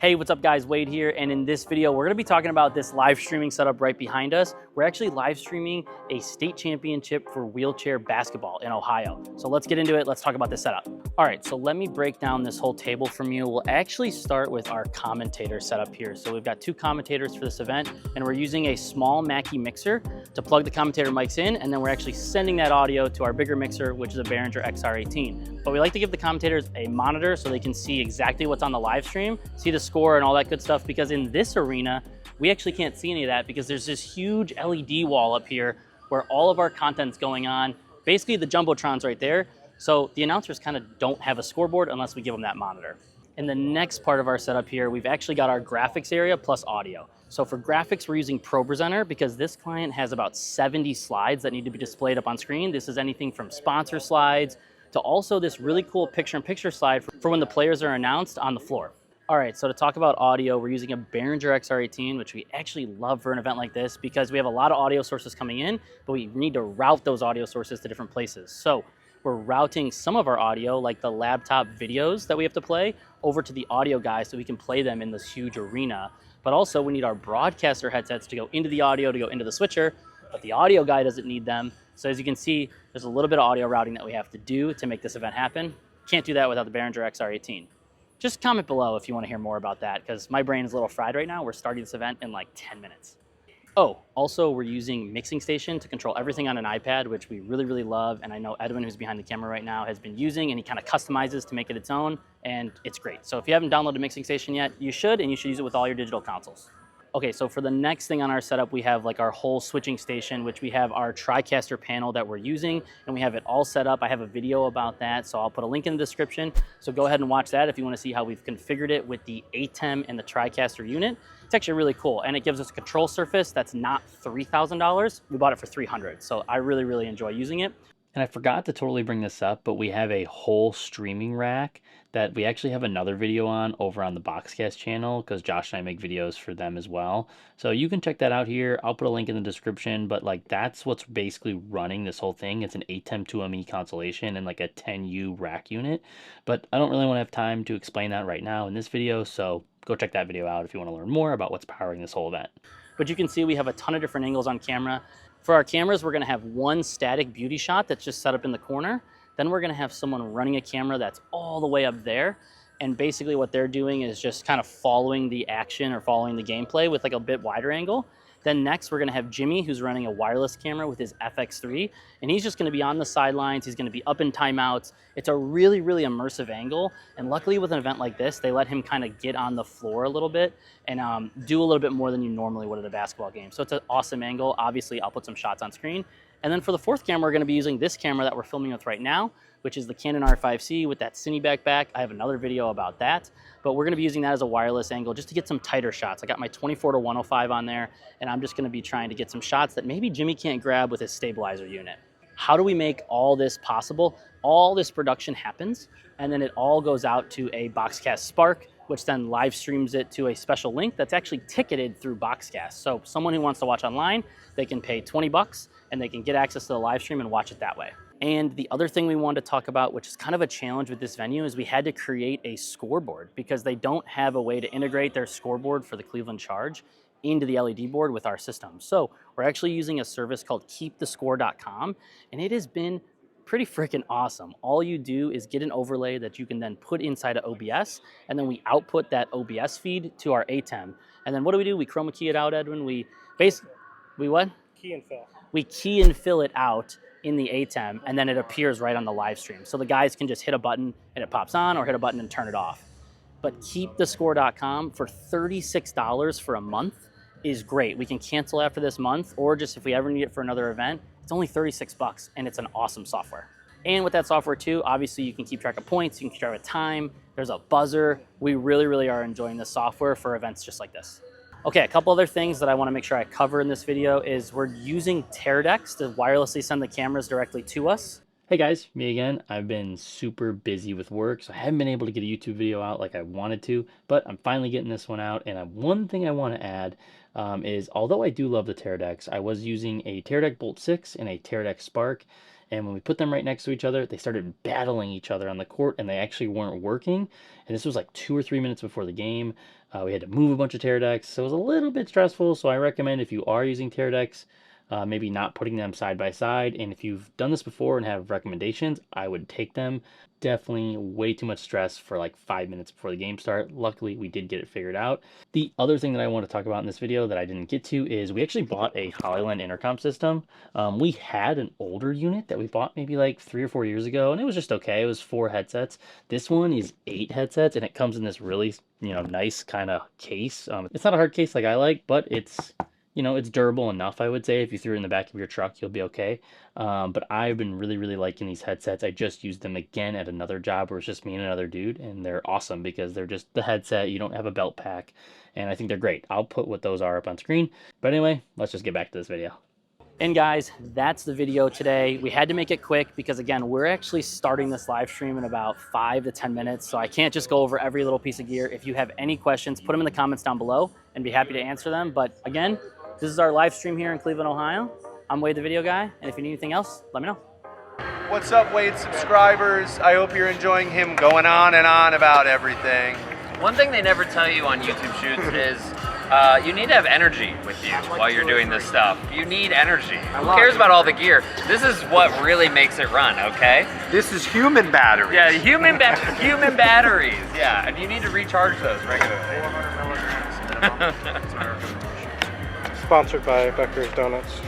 Hey, what's up guys, Wade here, and in this video we're going to be talking about this live streaming setup right behind us. We're actually live streaming a state championship for wheelchair basketball in Ohio. So let's get into it, let's talk about this setup. All right, so let me break down this whole table from you. We'll actually start with our commentator setup here. So we've got two commentators for this event, and we're using a small Mackie Mixer to plug the commentator mics in, and then we're actually sending that audio to our bigger mixer, which is a Behringer XR18. But we like to give the commentators a monitor so they can see exactly what's on the live stream, see the score and all that good stuff, because in this arena, we actually can't see any of that because there's this huge LED wall up here where all of our content's going on. Basically, the Jumbotron's right there. So the announcers kind of don't have a scoreboard unless we give them that monitor. In the next part of our setup here, we've actually got our graphics area plus audio. So for graphics, we're using ProPresenter because this client has about 70 slides that need to be displayed up on screen. This is anything from sponsor slides to also this really cool picture-in-picture slide for when the players are announced on the floor. All right, so to talk about audio, we're using a Behringer XR18, which we actually love for an event like this because we have a lot of audio sources coming in, but we need to route those audio sources to different places. So we're routing some of our audio, like the laptop videos that we have to play, over to the audio guys so we can play them in this huge arena. But also we need our broadcaster headsets to go into the audio, to go into the switcher, but the audio guy doesn't need them. So as you can see, there's a little bit of audio routing that we have to do to make this event happen. Can't do that without the Behringer XR18. Just comment below if you want to hear more about that, because my brain is a little fried right now. We're starting this event in like 10 minutes. Oh, also we're using Mixing Station to control everything on an iPad, which we really, really love. And I know Edwin, who's behind the camera right now, has been using, and he kind of customizes to make it its own, and it's great. So if you haven't downloaded Mixing Station yet, you should, and you should use it with all your digital consoles. Okay, so for the next thing on our setup, we have like our whole switching station, which we have our TriCaster panel that we're using, and we have it all set up. I have a video about that, so I'll put a link in the description. So go ahead and watch that if you want to see how we've configured it with the ATEM and the TriCaster unit. It's actually really cool, and it gives us a control surface that's not $3,000. We bought it for $300, so I really, really enjoy using it. And I forgot to totally bring this up, but we have a whole streaming rack that we actually have another video on over on the BoxCast channel because Josh and I make videos for them as well. So you can check that out here. I'll put a link in the description, but like that's what's basically running this whole thing. It's an ATEM 2ME constellation and like a 10U rack unit, but I don't really want to have time to explain that right now in this video. So go check that video out if you want to learn more about what's powering this whole event. But you can see we have a ton of different angles on camera. For our cameras, we're going to have one static beauty shot that's just set up in the corner. Then we're going to have someone running a camera that's all the way up there. And basically what they're doing is just kind of following the action or following the gameplay with like a bit wider angle. Then next, we're going to have Jimmy, who's running a wireless camera with his FX3, and he's just going to be on the sidelines. He's going to be up in timeouts. It's a really, really immersive angle, and luckily with an event like this, they let him kind of get on the floor a little bit and do a little bit more than you normally would at a basketball game. So it's an awesome angle. Obviously, I'll put some shots on screen. And then for the fourth camera, we're going to be using this camera that we're filming with right now, which is the Canon R5C with that cine back. I have another video about that, but we're going to be using that as a wireless angle just to get some tighter shots. I got my 24-105 on there, and I'm just going to be trying to get some shots that maybe Jimmy can't grab with his stabilizer unit. How do we make all this possible? All this production happens, and then it all goes out to a BoxCast Spark, which then live streams it to a special link that's actually ticketed through BoxCast. So someone who wants to watch online, they can pay 20 bucks and they can get access to the live stream and watch it that way. And the other thing we wanted to talk about, which is kind of a challenge with this venue, is we had to create a scoreboard because they don't have a way to integrate their scoreboard for the Cleveland Charge into the LED board with our system. So we're actually using a service called keepthescore.com, and it has been pretty freaking awesome. All you do is get an overlay that you can then put inside of OBS, and then we output that OBS feed to our ATEM. And then what do? We chroma key it out, Edwin. We what? Key and fill. We key and fill it out in the ATEM, and then it appears right on the live stream. So the guys can just hit a button and it pops on, or hit a button and turn it off. But keepthescore.com for $36 for a month is great. We can cancel after this month, or just if we ever need it for another event, it's only 36 bucks, and it's an awesome software. And with that software too, obviously you can keep track of points, you can keep track of time, there's a buzzer. We really, really are enjoying this software for events just like this. Okay, a couple other things that I want to make sure I cover in this video is we're using Teradek to wirelessly send the cameras directly to us. Hey guys, me again. I've been super busy with work, so I haven't been able to get a YouTube video out like I wanted to, but I'm finally getting this one out. And one thing I want to add is, although I do love the Teradeks, I was using a Teradek Bolt 6 and a Teradek Spark, and when we put them right next to each other, they started battling each other on the court, and they actually weren't working. And this was like 2 or 3 minutes before the game. We had to move a bunch of Teradeks, so it was a little bit stressful. So I recommend if you are using Teradeks, maybe not putting them side by side. And if you've done this before and have recommendations, I would take them. Definitely way too much stress for like 5 minutes before the game start. Luckily, we did get it figured out. The other thing that I want to talk about in this video that I didn't get to is we actually bought a Hollyland Intercom system. We had an older unit that we bought maybe like 3 or 4 years ago, and it was just okay. It was 4 headsets. This one is 8 headsets, and it comes in this really, nice kind of case. It's not a hard case like I like, but it's it's durable enough, I would say. If you threw it in the back of your truck, you'll be okay. But I've been really, really liking these headsets. I just used them again at another job where it's just me and another dude, and they're awesome because they're just the headset. You don't have a belt pack, and I think they're great. I'll put what those are up on screen. But anyway, let's just get back to this video. And guys, that's the video today. We had to make it quick because again, we're actually starting this live stream in about 5 to 10 minutes. So I can't just go over every little piece of gear. If you have any questions, put them in the comments down below and be happy to answer them. But again, this is our live stream here in Cleveland, Ohio. I'm Wade the Video Guy, and if you need anything else, let me know. What's up, Wade subscribers? I hope you're enjoying him going on and on about everything. One thing they never tell you on YouTube shoots is you need to have energy with you while you're doing this stuff. You need energy. Who cares about all the gear? This is what really makes it run, okay? This is human battery. Yeah, human batteries. Yeah, and you need to recharge those regularly. 400 milligrams minimum. Sponsored by Becker's Donuts.